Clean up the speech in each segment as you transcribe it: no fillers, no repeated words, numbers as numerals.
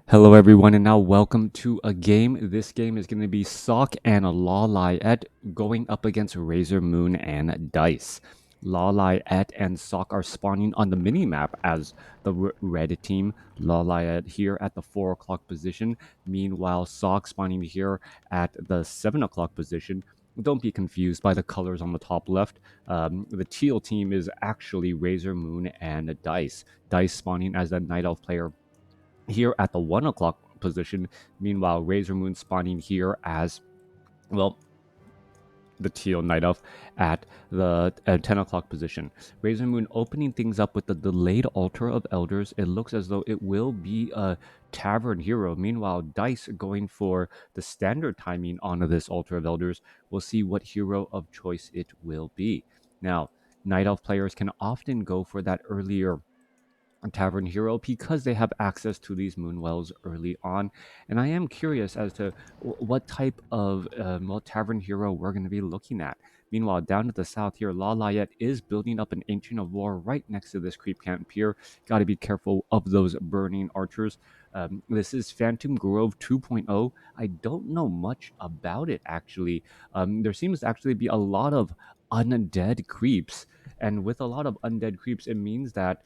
Hello everyone, and now welcome to a game. This game is going to be Sock and LawLiet going up against RazerMoon and Dise. LawLiet and Sock are spawning on the minimap as the red team. LawLiet here at the 4 o'clock position. Meanwhile, Sock spawning here at the 7 o'clock position. Don't be confused by the colors on the top left. The teal team is actually RazerMoon and Dise. Dise spawning as a Night Elf player here at the 1 o'clock position. Meanwhile, RazerMoon spawning here as, well, the teal Night Elf at the 10 o'clock position. RazerMoon opening things up with the delayed Altar of Elders. It looks as though it will be a Tavern Hero. Meanwhile, Dise going for the standard timing on this Altar of Elders. We'll see what hero of choice it will be. Now, Night Elf players can often go for that earlier Tavern Hero because they have access to these Moonwells early on. And I am curious as to what type of Tavern Hero we're going to be looking at. Meanwhile, down to the south here, LawLiet is building up an Ancient of War right next to this Creep Camp Pier. Got to be careful of those burning archers. This is Phantom Grove 2.0. I don't know much about it, actually. There seems to actually be a lot of undead creeps. And with a lot of undead creeps, it means that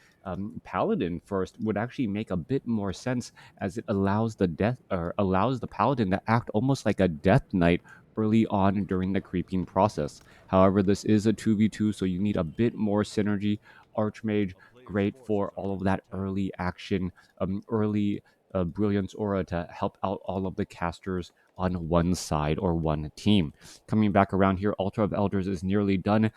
Paladin first would actually make a bit more sense, as it allows the Paladin to act almost like a Death Knight early on during the creeping process. However, this is a 2v2, so you need a bit more synergy. Archmage, great for all of that early action, early brilliance aura to help out all of the casters on one side or one team. Coming back around here, Altar of Elders is nearly done.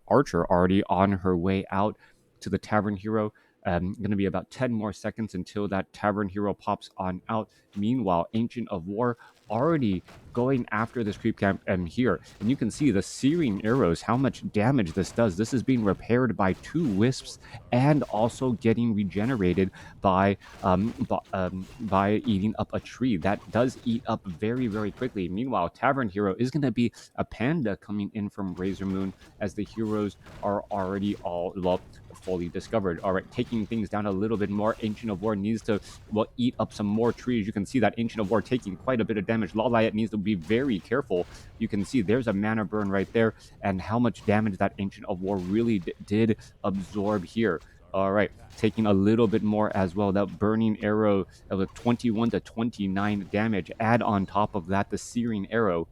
Archer already on her way out to the Tavern Hero. Going to be about 10 more seconds until that Tavern Hero pops on out. Meanwhile, Ancient of War already going after this creep camp here. And you can see the searing arrows, how much damage this does. This is being repaired by 2 wisps and also getting regenerated by eating up a tree. That does eat up very, very quickly. Meanwhile, Tavern Hero is going to be a panda coming in from RazerMoon, as the heroes are already all, well, fully discovered. All right, taking things down a little bit more. Ancient of War needs to, well, eat up some more trees. You can see that Ancient of War taking quite a bit of damage. LawLiet needs to be very careful. You can see there's a mana burn right there, and how much damage that Ancient of War really did absorb here. All right, taking a little bit more as well. That burning arrow of a 21 to 29 damage. Add on top of that the searing arrow,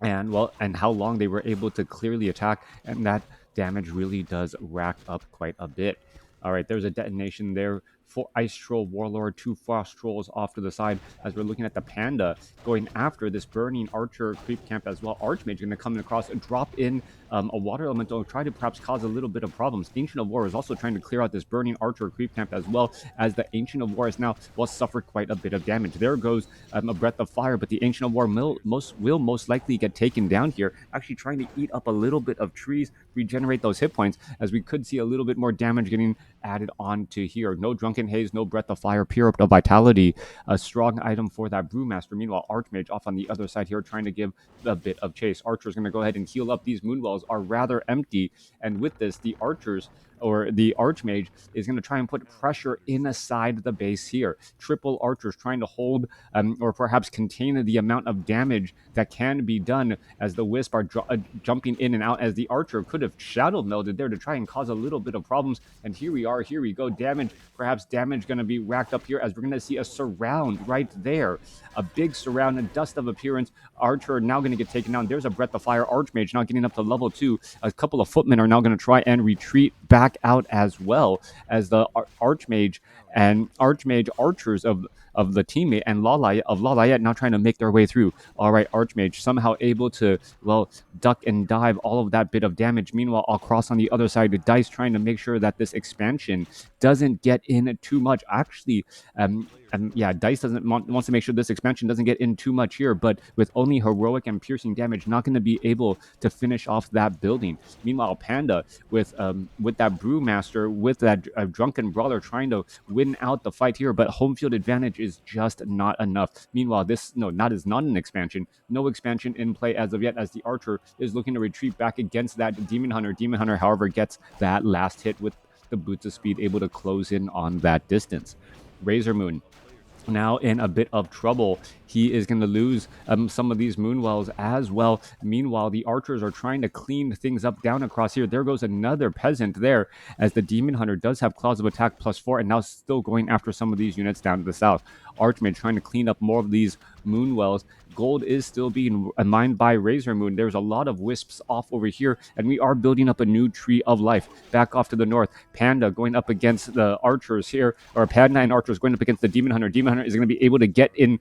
and, well, and how long they were able to clearly attack, and that damage really does rack up quite a bit. All right, there's a detonation there for Ice Troll Warlord, 2 Frost Trolls off to the side, as we're looking at the Panda going after this burning Archer creep camp as well. Archmage going to come across and drop in a Water Elemental, try to perhaps cause a little bit of problems. Ancient of War is also trying to clear out this burning Archer creep camp as well, as the Ancient of War has now, well, suffered quite a bit of damage. There goes a Breath of Fire, but the Ancient of War will most likely get taken down here, actually trying to eat up a little bit of trees, regenerate those hit points, as we could see a little bit more damage getting added on to here. No Drunken Haze, no Breath of Fire, Pure Up to Vitality, a strong item for that Brewmaster. Meanwhile, Archmage off on the other side here, trying to give a bit of chase. Archer's going to go ahead and heal up. These Moonwells are rather empty, and with this, the Archers, or the Archmage, is going to try and put pressure inside the base here. Triple Archers trying to hold or perhaps contain the amount of damage that can be done, as the Wisp are jumping in and out, as the Archer could have shadow melded there to try and cause a little bit of problems. And here we go. Damage going to be racked up here, as we're going to see a surround right there. A big surround, and Dust of Appearance. Archer now going to get taken down. There's a Breath of Fire. Archmage now getting up to level 2. A couple of footmen are now going to try and retreat back out as well, as the Archmage and Archmage Archers of the teammate and LawLiet now trying to make their way through. All right, Archmage somehow able to, well, duck and dive all of that bit of damage. Meanwhile, across on the other side, the Dise trying to make sure that this expansion doesn't get in too much. Actually, Dise wants to make sure this expansion doesn't get in too much here, but with only heroic and piercing damage, not going to be able to finish off that building. Meanwhile, Panda with that Brewmaster, with that Drunken Brawler trying to win out the fight here, but home field advantage is just not enough. Meanwhile, this is not an expansion. No expansion in play as of yet, as the Archer is looking to retreat back against that Demon Hunter. Demon Hunter, however, gets that last hit with the Boots of Speed, able to close in on that distance. RazerMoon now in a bit of trouble. He is going to lose some of these Moonwells as well. Meanwhile, the archers are trying to clean things up down across here. There goes another peasant there, as the Demon Hunter does have Claws of Attack +4, and now still going after some of these units down to the south. Archmage trying to clean up more of these Moonwells. Gold is still being mined by RazerMoon. There's a lot of wisps off over here, and we are building up a new tree of life back off to the north. Panda going up against the archers here, or Panda and archers going up against the Demon Hunter. Demon Hunter is going to be able to get in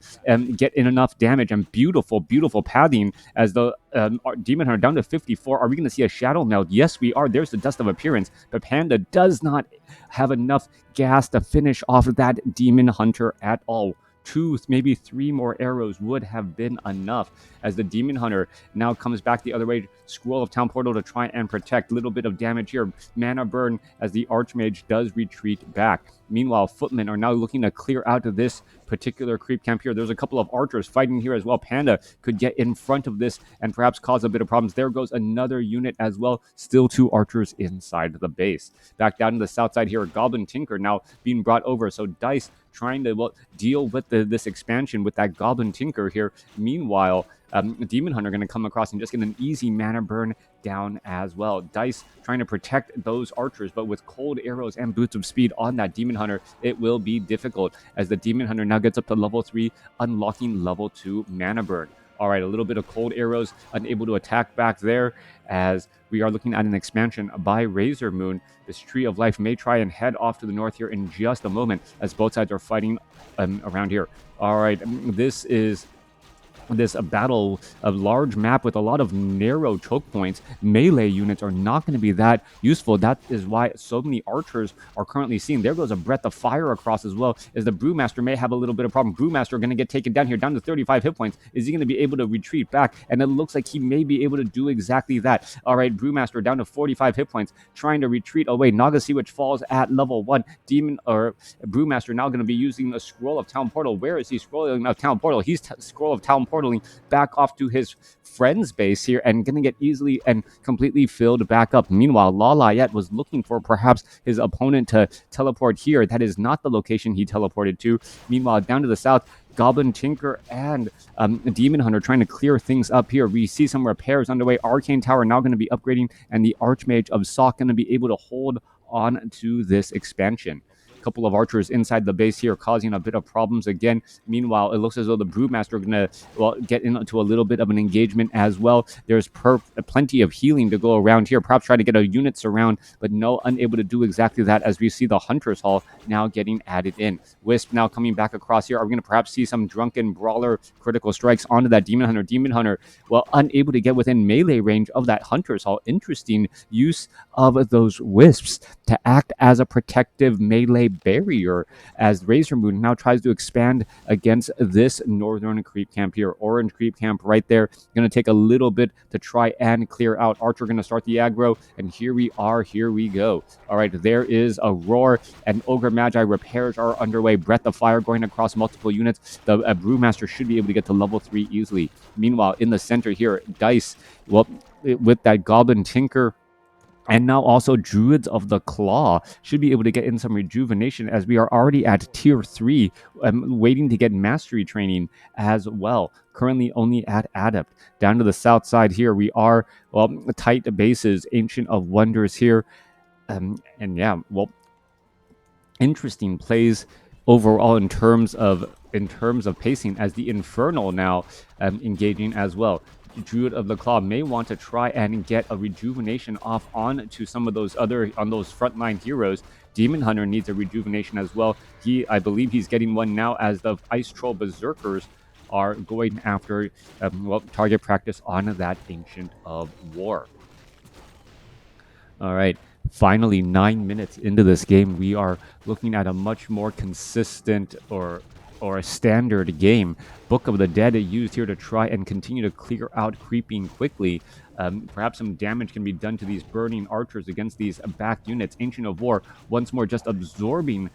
enough damage, and beautiful pathing as the Demon Hunter down to 54. Are we going to see a shadow meld? Yes, we are. There's the Dust of Appearance, but Panda does not have enough gas to finish off that Demon Hunter at all. 2, maybe 3 more arrows would have been enough, as the Demon Hunter now comes back the other way. Scroll of Town Portal to try and protect. Little bit of damage here. Mana burn as the Archmage does retreat back. Meanwhile, Footmen are now looking to clear out of this particular creep camp here. There's a couple of archers fighting here as well. Panda could get in front of this and perhaps cause a bit of problems. There goes another unit as well. Still 2 archers inside the base. Back down to the south side here, Goblin Tinker now being brought over. So Dise trying to deal with this expansion with that Goblin Tinker here. Meanwhile, Demon Hunter going to come across and just get an easy mana burn down as well. Dise trying to protect those archers, but with cold arrows and boots of speed on that Demon Hunter, it will be difficult, as the Demon Hunter now gets up to level 3, unlocking level 2 mana burn. All right, a little bit of cold arrows, unable to attack back there, as we are looking at an expansion by RazerMoon. This Tree of Life may try and head off to the north here in just a moment, as both sides are fighting around here. All right, this is a battle, a large map with a lot of narrow choke points. Melee units are not going to be that useful. That is why so many archers are currently seen. There goes a breath of fire across as well, as the Brewmaster may have a little bit of problem. Brewmaster going to get taken down here, down to 35 hit points. Is he going to be able to retreat back? And it looks like he may be able to do exactly that. All right, Brewmaster down to 45 hit points, trying to retreat away. Naga Sea Witch falls at level 1. Demon or Brewmaster now going to be using a Scroll of Town Portal. Where is he scrolling of Town Portal? He's Scroll of Town Portaling back off to his friend's base here, and going to get easily and completely filled back up. Meanwhile, LawLiet was looking for perhaps his opponent to teleport here. That is not the location he teleported to. Meanwhile, down to the south, Goblin Tinker and Demon Hunter trying to clear things up here. We see some repairs underway. Arcane Tower now going to be upgrading, and the Archmage of Sok going to be able to hold on to this expansion. Couple of archers inside the base here, causing a bit of problems again. Meanwhile, it looks as though the Brewmaster are going to get into a little bit of an engagement as well. There's plenty of healing to go around here. Perhaps try to get a unit surround, but no, unable to do exactly that, as we see the Hunter's Hall now getting added in. Wisp now coming back across here. Are we going to perhaps see some drunken brawler critical strikes onto that Demon Hunter? Demon Hunter, well, unable to get within melee range of that Hunter's Hall. Interesting use of those wisps to act as a protective melee barrier, as RazerMoon now tries to expand against this northern creep camp here. Orange creep camp right there. Going to take a little bit to try and clear out. Archer going to start the aggro, and here we go. All right, there is a roar, and Ogre Magi repairs are underway. Breath of Fire going across multiple units. The Brewmaster should be able to get to level 3 easily. Meanwhile, in the center here, Dise, well, with that Goblin Tinker, and now also Druids of the Claw should be able to get in some rejuvenation, as we are already at tier 3, waiting to get mastery training as well. Currently only at Adept. Down to the south side here, we are, well, tight bases, Ancient of Wonders here. And yeah, well, interesting plays overall in terms of pacing, as the Infernal now engaging as well. Druid of the Claw may want to try and get a rejuvenation off on to some of those frontline heroes. Demon Hunter needs a rejuvenation as well. I believe he's getting one now, as the Ice Troll Berserkers are going after target practice on that Ancient of War. All right, finally 9 minutes into this game, we are looking at a much more consistent or a standard game. Book of the Dead used here to try and continue to clear out creeping quickly. Perhaps some damage can be done to these burning archers against these back units. Ancient of War once more just absorbing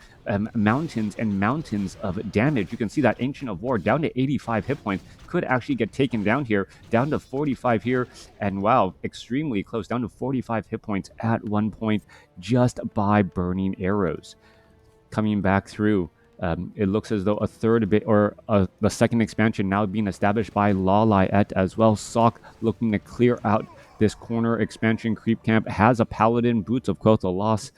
mountains and mountains of damage. You can see that Ancient of War down to 85 hit points could actually get taken down here, down to 45 here, and wow, extremely close, down to 45 hit points at one point just by burning arrows. Coming back through, It looks as though a third bit or the second expansion now being established by LawLiet as well. Sock looking to clear out this corner expansion creep camp, has a paladin, Boots of Quoth Loss,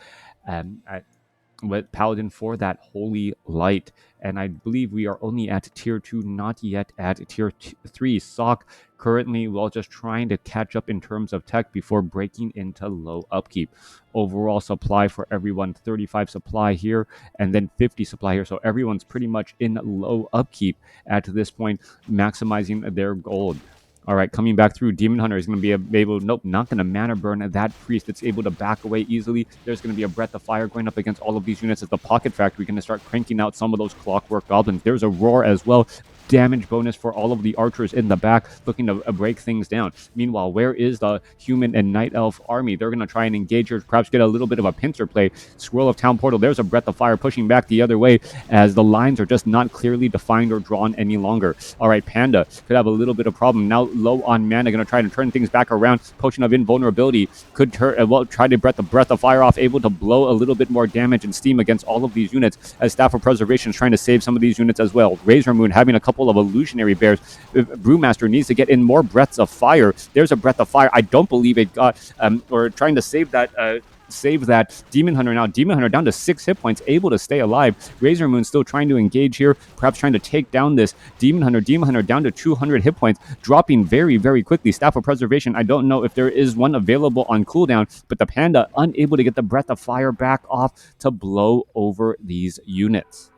with Paladin for that Holy Light. And I believe we are only at tier 2, not yet at tier 3. Sock currently, well, just trying to catch up in terms of tech before breaking into low upkeep. Overall supply for everyone, 35 supply here and then 50 supply here. So everyone's pretty much in low upkeep at this point, maximizing their gold. All right, coming back through, Demon Hunter is going to be able, nope, not going to mana burn that priest. It's able to back away easily. There's going to be a Breath of Fire going up against all of these units as the Pocket Factory going to start cranking out some of those Clockwork Goblins. There's a Roar as well. Damage bonus for all of the archers in the back looking to break things down. Meanwhile, where is the human and night elf army? They're going to try and engage here, perhaps get a little bit of a pincer play. Scroll of Town Portal, there's a Breath of Fire pushing back the other way as the lines are just not clearly defined or drawn any longer. All right, Panda could have a little bit of problem. Now low on mana, going to try to turn things back around. Potion of Invulnerability could try to breath of Fire off, able to blow a little bit more damage and steam against all of these units as Staff of Preservation is trying to save some of these units as well. RazerMoon having a couple of illusionary bears. Brewmaster needs to get in more breaths of fire. There's a breath of fire. I don't believe it got, or trying to save that Demon Hunter. Now Demon Hunter down to 6 hit points, able to stay alive. RazerMoon still trying to engage here, perhaps trying to take down this Demon Hunter. Demon Hunter down to 200 hit points, dropping very, very quickly. Staff of Preservation, I don't know if there is one available on cooldown, but the Panda unable to get the Breath of Fire back off to blow over these units.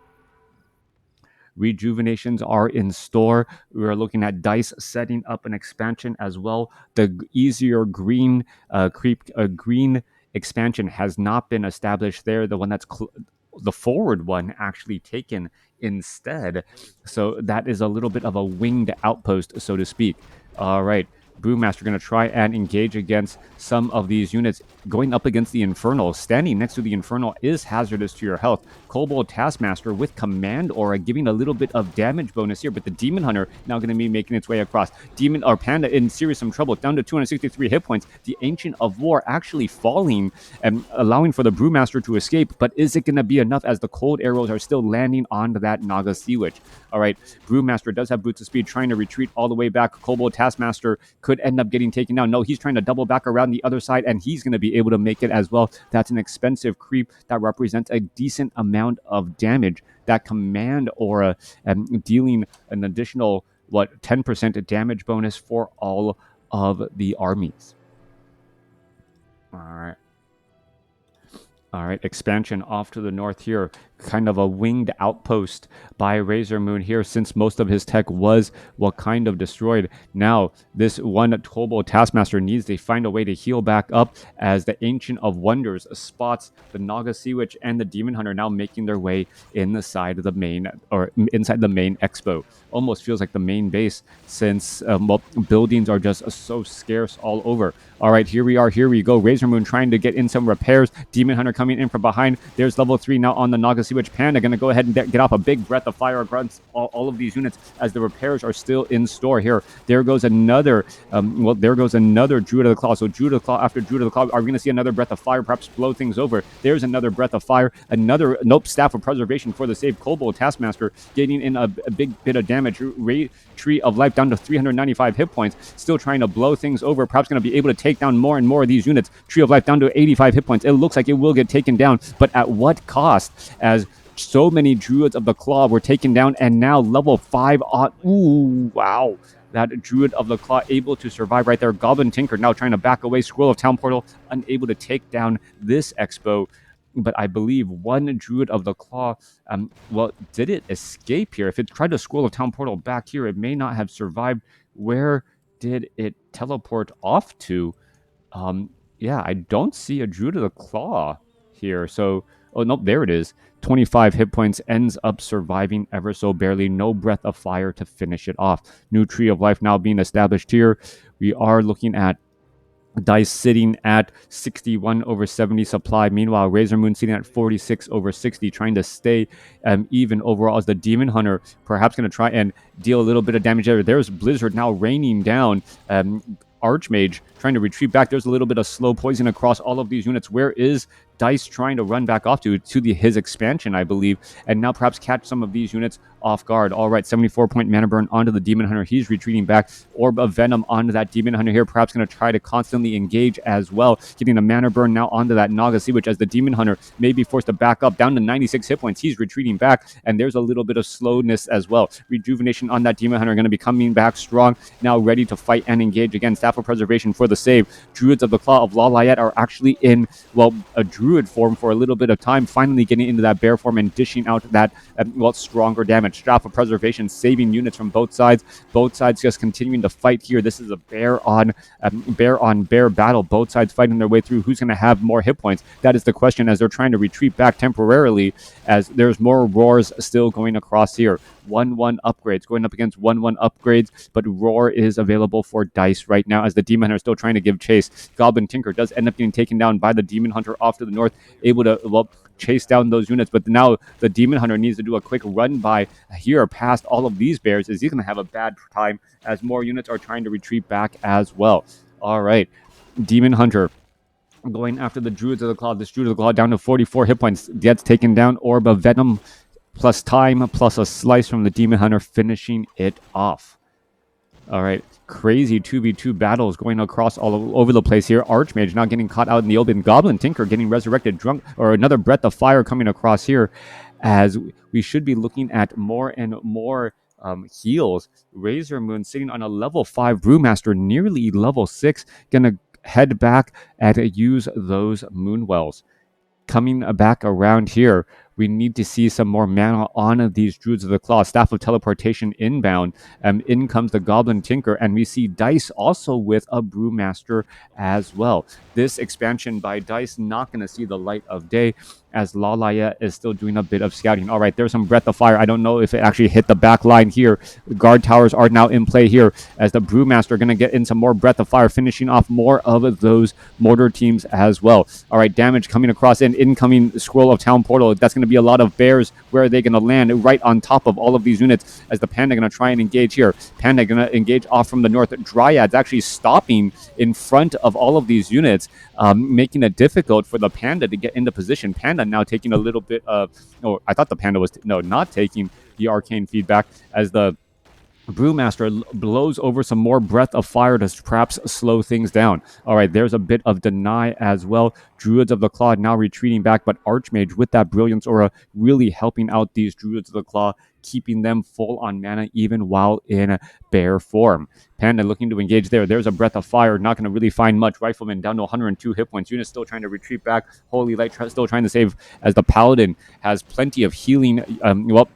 Rejuvenations are in store. We are looking at Dise setting up an expansion as well. The easier green green expansion has not been established there. The one that's the forward one actually taken instead. So that is a little bit of a winged outpost, so to speak. All right. Brewmaster going to try and engage against some of these units going up against the Infernal. Standing next to the Infernal is hazardous to your health. Kobold Taskmaster with Command Aura giving a little bit of damage bonus here, but the Demon Hunter now going to be making its way across. Demon or Panda in serious some trouble, down to 263 hit points. The Ancient of War actually falling and allowing for the Brewmaster to escape, but is it going to be enough as the cold arrows are still landing onto that Naga Sea Witch? All right, Brewmaster does have Boots of Speed, trying to retreat all the way back. Kobold Taskmaster could end up getting taken down. No, he's trying to double back around the other side, and he's going to be able to make it as well. That's an expensive creep that represents a decent amount of damage. That Command Aura dealing an additional, 10% damage bonus for all of the armies. All right, expansion off to the north here. Kind of a winged outpost by RazerMoon here, since most of his tech was kind of destroyed. Now, this one Kobold Taskmaster needs to find a way to heal back up as the Ancient of Wonders spots the Naga Sea Witch and the Demon Hunter now making their way inside the main expo. Almost feels like the main base, since buildings are just so scarce all over. All right, here we go. RazerMoon trying to get in some repairs. Demon Hunter coming in from behind. There's level 3 now on the Naga Sea Witch. Panda going to go ahead and get off a big Breath of Fire across all of these units as the repairs are still in store here. There goes another, Druid of the Claw. So Druid of the Claw after Druid of the Claw, are we going to see another Breath of Fire, perhaps blow things over? There's another Breath of Fire. Another, Staff of Preservation for the save. Kobold Taskmaster getting in a big bit of damage. Tree of Life down to 395 hit points. Still trying to blow things over. Perhaps going to be able to take down more and more of these units. Tree of Life down to 85 hit points. It looks like it will get taken down, but at what cost? As so many Druids of the Claw were taken down, and now level 5 on... Ooh, wow. That Druid of the Claw able to survive right there. Goblin Tinker now trying to back away. Scroll of Town Portal unable to take down this expo. But I believe one Druid of the Claw, did it escape here? If it tried to Scroll of Town Portal back here, it may not have survived. Where did it teleport off to? Yeah, I don't see a Druid of the Claw here. So, oh, nope, there it is. 25 hit points, ends up surviving ever so barely. No Breath of Fire to finish it off. New Tree of Life now being established here. We are looking at Dise sitting at 61 over 70 supply. Meanwhile, RazerMoon sitting at 46 over 60, trying to stay even overall as the Demon Hunter perhaps going to try and deal a little bit of damage there. There's Blizzard now raining down. Archmage trying to retreat back. There's a little bit of slow poison across all of these units. Where is Dise trying to run back off to his expansion, I believe, and now perhaps catch some of these units off guard. All right, 74-point mana burn onto the Demon Hunter. He's retreating back. Orb of Venom onto that Demon Hunter here, perhaps going to try to constantly engage as well, getting the mana burn now onto that Naga Sea Witch as the Demon Hunter may be forced to back up down to 96 hit points. He's retreating back, and there's a little bit of slowness as well. Rejuvenation on that Demon Hunter, going to be coming back strong, now ready to fight and engage again. Staff of Preservation for the save. Druids of the Claw of LawLiet are actually in, well, a Druid form for a little bit of time, finally getting into that bear form and dishing out that, well, stronger damage. Staff of Preservation saving units from both sides. Both sides just continuing to fight here. This is a bear on bear battle. Both sides fighting their way through. Who's going to have more hit points? That is the question as they're trying to retreat back temporarily, as there's more roars still going across here. 1-1 upgrades going up against 1-1 upgrades, but roar is available for Dise right now as the Demon Hunter is still trying to give chase. Goblin Tinker does end up getting taken down by the Demon Hunter off to the north, able to, well, chase down those units, but now the Demon Hunter needs to do a quick run by here past all of these bears, as he's going to have a bad time as more units are trying to retreat back as well. All right, Demon Hunter going after the Druids of the Claw. This Druid of the Claw down to 44 hit points, gets taken down. Orb of Venom plus time plus a slice from the Demon Hunter, finishing it off. All right, crazy 2v2 battles going across all over the place here. Archmage now getting caught out in the open. Goblin Tinker getting resurrected. Drunk, or another Breath of Fire coming across here, as we should be looking at more and more heals. RazerMoon sitting on a level 5 Brewmaster, nearly level 6, gonna head back and use those Moonwells. Coming back around here, we need to see some more mana on these Druids of the Claw. Staff of Teleportation inbound. In comes the Goblin Tinker, and we see Dise also with a Brewmaster as well. This expansion by Dise not going to see the light of day, as LawLiet is still doing a bit of scouting. All right, there's some Breath of Fire. I don't know if it actually hit the back line here. The guard towers are now in play here, as the Brewmaster going to get in some more Breath of Fire, finishing off more of those mortar teams as well. All right, damage coming across an incoming Scroll of Town Portal. That's going to be a lot of bears. Where are they going to land? Right on top of all of these units, as the Panda going to try and engage here. Panda going to engage off from the north. Dryads actually stopping in front of all of these units, making it difficult for the Panda to get into position. Panda now taking a little bit of, I thought the Panda was, not taking the arcane feedback, as the Brewmaster blows over some more Breath of Fire to perhaps slow things down. All right, there's a bit of deny as well. Druids of the Claw now retreating back, but Archmage with that Brilliance Aura really helping out these Druids of the Claw, keeping them full on mana even while in bear form. Panda looking to engage there. There's a Breath of Fire, not going to really find much. Rifleman down to 102 hit points. Unit still trying to retreat back. Holy Light still trying to save, as the Paladin has plenty of healing,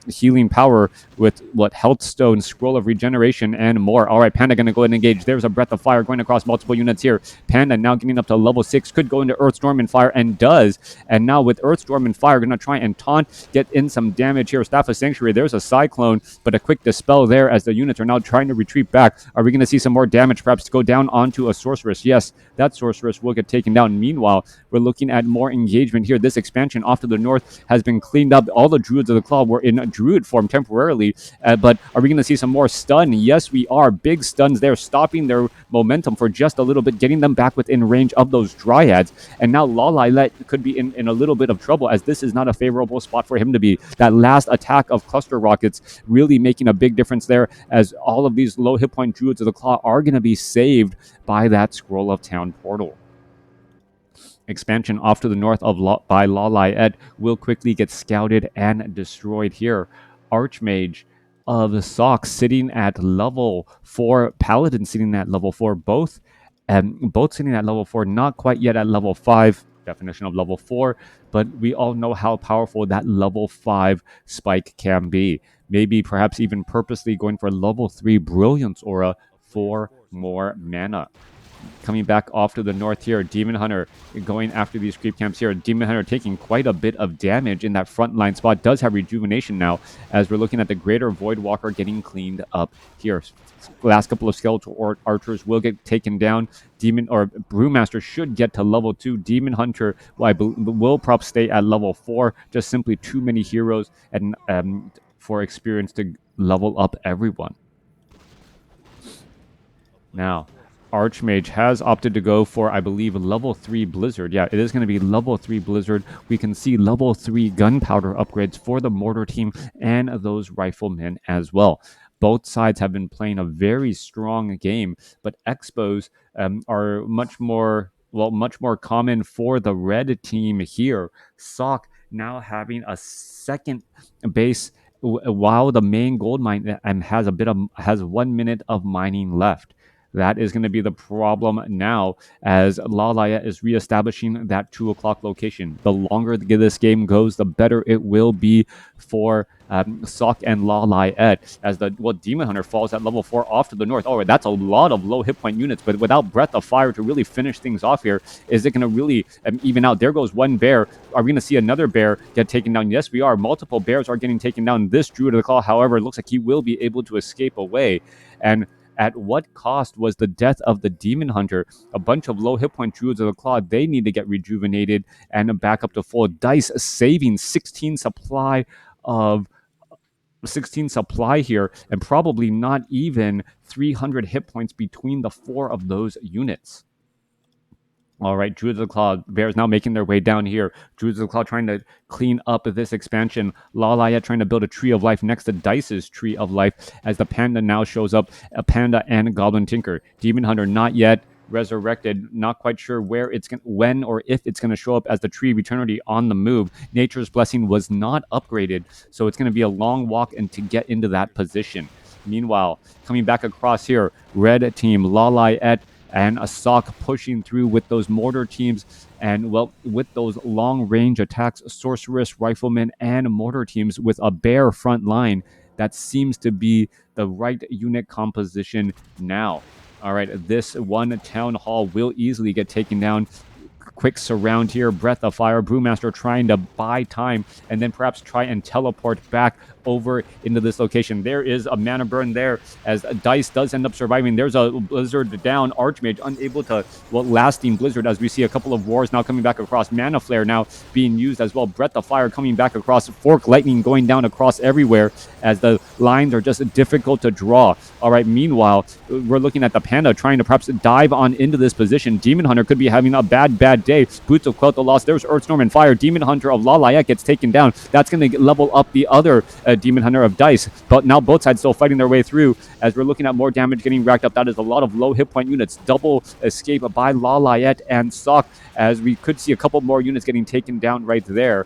healing power with Health Stone, Scroll of Regeneration, and more. All right, Panda going to go ahead and engage. There's a Breath of Fire going across multiple units here. Panda now getting up to level 6, could go into Earthstorm and Fire, and does. And now with Earthstorm and Fire, going to try and taunt, get in some damage here. Staff of Sanctuary, there's a Cyclone, but a quick dispel there as the units are now trying to retreat back. Are we going to see some more damage perhaps to go down onto a Sorceress? Yes, that Sorceress will get taken down. Meanwhile, we're looking at more engagement here. This expansion off to the north has been cleaned up. All the Druids of the Claw were in Druid form temporarily, but are we going to see some more stun? Yes, we are. Big stuns there, stopping their momentum for just a little bit, getting them back within range of those Dryads. And now LawLiet could be in a little bit of trouble, as this is not a favorable spot for him to be. That last attack of Cluster Rockets really making a big difference there, as all of these low hit point Druids of the Claw are going to be saved by that Scroll of Town Portal. Expansion off to the north by LawLiet will quickly get scouted and destroyed here. Archmage of the Sock sitting at level 4, Paladin sitting at level 4, both sitting at level 4, not quite yet at level 5, definition of level 4, but we all know how powerful that level 5 spike can be. Maybe perhaps even purposely going for level 3 Brilliance Aura for more mana. Coming back off to the north here, Demon Hunter going after these creep camps here. Demon Hunter taking quite a bit of damage in that front line spot. Does have rejuvenation now, as we're looking at the Greater Voidwalker getting cleaned up here. Last couple of skeletal archers will get taken down. Brewmaster should get to level 2. Demon Hunter will perhaps stay at level 4. Just simply too many heroes and for experience to level up everyone. Now, Archmage has opted to go for, I believe, level 3 Blizzard. Yeah, it is going to be level 3 Blizzard. We can see level 3 gunpowder upgrades for the mortar team and those riflemen as well. Both sides have been playing a very strong game, but expos are much more common for the red team here. Sock now having a second base while the main gold mine has 1 minute of mining left. That is going to be the problem now as LawLiet is reestablishing that 2 o'clock location. The longer this game goes, the better it will be for Sock and LawLiet as the Demon Hunter falls at level 4 off to the north. Oh, that's a lot of low hit point units, but without Breath of Fire to really finish things off here, is it going to really even out? There goes one bear. Are we going to see another bear get taken down? Yes, we are. Multiple bears are getting taken down. This Druid of the Claw, however, looks like he will be able to escape away. And at what cost was the death of the Demon Hunter? A bunch of low hit point Druids of the Claw, they need to get rejuvenated and back up to full. Dise saving 16 supply here, and probably not even 300 hit points between the 4 of those units. All right, Druids of the Claw, Bears now making their way down here. Druids of the Claw trying to clean up this expansion. LawLiet trying to build a Tree of Life next to Dice's Tree of Life as the Panda now shows up. A Panda and Goblin Tinker. Demon Hunter not yet resurrected. Not quite sure when or if it's going to show up as the Tree of Eternity on the move. Nature's Blessing was not upgraded, so it's going to be a long walk and to get into that position. Meanwhile, coming back across here, red team, LawLiet and a Sock pushing through with those mortar teams and, well, with those long-range attacks, Sorceress, Riflemen, and mortar teams with a bear front line. That seems to be the right unit composition now. All right, this one Town Hall will easily get taken down. Quick surround here, Breath of Fire, Brewmaster trying to buy time and then perhaps try and teleport back over into this location. There is a mana burn there as Dise does end up surviving. There's a Blizzard down, Archmage unable to, lasting Blizzard as we see a couple of wars now coming back across. Mana Flare now being used as well. Breath of Fire coming back across. Fork Lightning going down across everywhere as the lines are just difficult to draw. All right, meanwhile, we're looking at the Panda trying to perhaps dive on into this position. Demon Hunter could be having a bad day. Boots of Quel'Tha lost. There's Earthstorm and Fire. Demon Hunter of LawLiet gets taken down. That's going to level up the other Demon Hunter of Dise. But now both sides still fighting their way through as we're looking at more damage getting racked up. That is a lot of low hit point units. Double escape by LawLiet and Sock as we could see a couple more units getting taken down right there.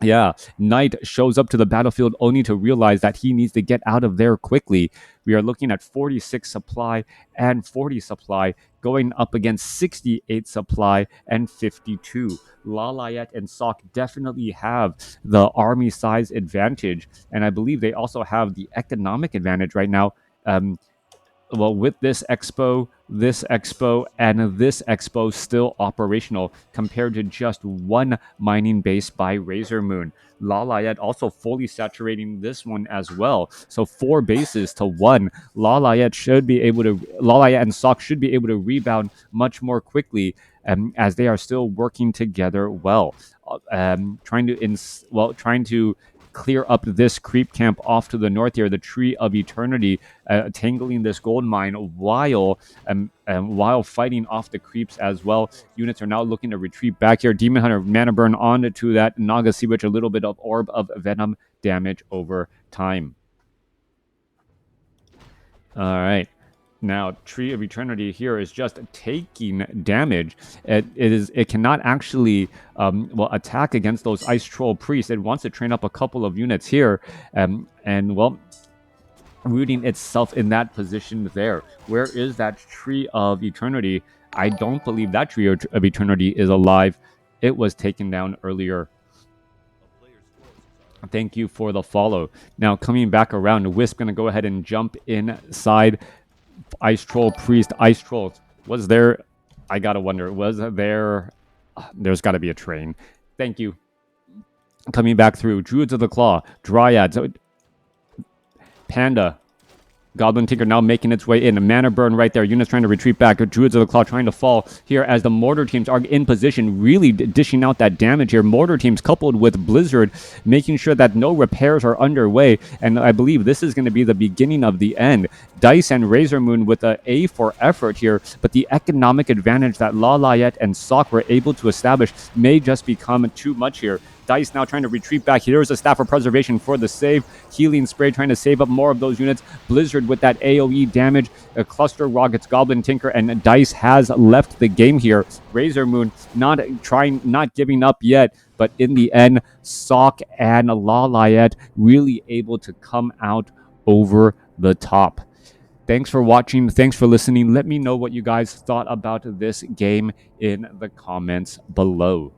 Yeah, Knight shows up to the battlefield only to realize that he needs to get out of there quickly. We are looking at 46 supply and 40 supply going up against 68 supply and 52. LawLiet and Sock definitely have the army size advantage, and I believe they also have the economic advantage right now. With this expo, and this expo still operational compared to just one mining base by RazerMoon. LawLiet also fully saturating this one as well. So 4 bases to 1. LawLiet and Sock should be able to rebound much more quickly as they are still working together well. Trying to clear up this creep camp off to the north here, the Tree of Eternity, tangling this gold mine while fighting off the creeps as well. Units are now looking to retreat back here. Demon Hunter mana burn onto that Naga Sea Witch, a little bit of Orb of Venom damage over time. All right. Now, Tree of Eternity here is just taking damage. It cannot actually attack against those Ice Troll Priests. It wants to train up a couple of units here, rooting itself in that position there. Where is that Tree of Eternity? I don't believe that Tree of Eternity is alive. It was taken down earlier. Thank you for the follow. Now, coming back around, Wisp going to go ahead and jump inside. Ice Troll Priest, Ice Trolls. Was there? I gotta wonder. Was there? There's got to be a train. Thank you. Coming back through, Druids of the Claw, Dryads, Panda, Goblin Tinker now making its way in. A mana burn right there. Units trying to retreat back. Druids of the Claw trying to fall here as the Mortar teams are in position, really dishing out that damage here. Mortar teams coupled with Blizzard, making sure that no repairs are underway. And I believe this is going to be the beginning of the end. Dise and RazerMoon with an A for effort here, but the economic advantage that LawLiet and Sock were able to establish may just become too much here. Dise now trying to retreat back. Here's a Staff of Preservation for the save. Healing Spray trying to save up more of those units. Blizzard with that AoE damage. A Cluster Rockets, Goblin Tinker, and Dise has left the game here. RazerMoon not giving up yet, but in the end, Sock and LawLiet really able to come out over the top. Thanks for watching. Thanks for listening. Let me know what you guys thought about this game in the comments below.